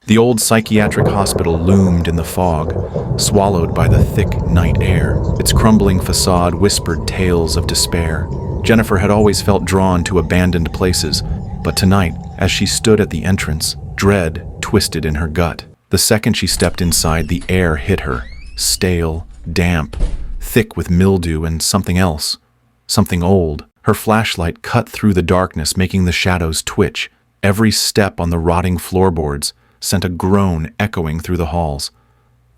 The old psychiatric hospital loomed in the fog, swallowed by the thick night air. Its crumbling facade whispered tales of despair. Jennifer had always felt drawn to abandoned places, but tonight, as she stood at the entrance, dread twisted in her gut. The second she stepped inside, the air hit her, stale, damp, thick with mildew and something else, something old. Her flashlight cut through the darkness, making the shadows twitch. Every step on the rotting floorboards sent a groan echoing through the halls.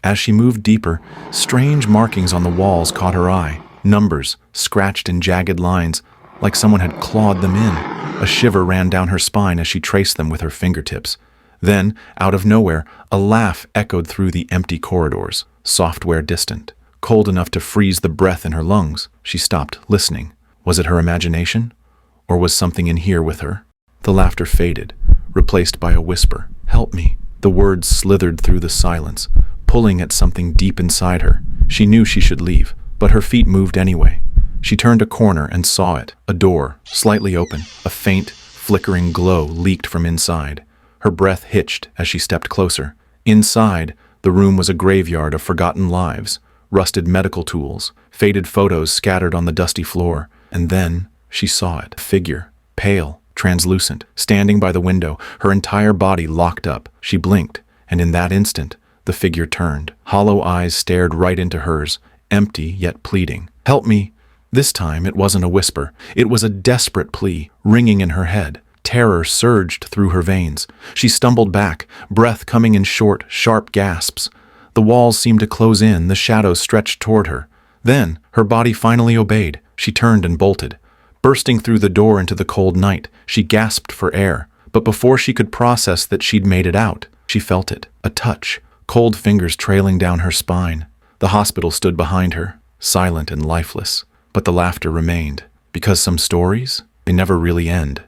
As she moved deeper, strange markings on the walls caught her eye. Numbers, scratched in jagged lines, like someone had clawed them in. A shiver ran down her spine as she traced them with her fingertips. Then, out of nowhere, a laugh echoed through the empty corridors, software distant, cold enough to freeze the breath in her lungs. She stopped, listening. Was it her imagination? Or was something in here with her? The laughter faded, replaced by a whisper. "Help me." The words slithered through the silence, pulling at something deep inside her. She knew she should leave, but her feet moved anyway. She turned a corner and saw it. A door, slightly open. A faint, flickering glow leaked from inside. Her breath hitched as she stepped closer. Inside, the room was a graveyard of forgotten lives, rusted medical tools, faded photos scattered on the dusty floor. And then she saw it. A figure, pale, translucent, standing by the window, her entire body locked up. She blinked, and in that instant, the figure turned. Hollow eyes stared right into hers, empty yet pleading. "Help me." This time it wasn't a whisper. It was a desperate plea, ringing in her head. Terror surged through her veins. She stumbled back, breath coming in short, sharp gasps. The walls seemed to close in, the shadows stretched toward her. Then, her body finally obeyed. She turned and bolted. Bursting through the door into the cold night, she gasped for air. But before she could process that she'd made it out, she felt it. A touch, cold fingers trailing down her spine. The hospital stood behind her, silent and lifeless. But the laughter remained. Because some stories, they never really end.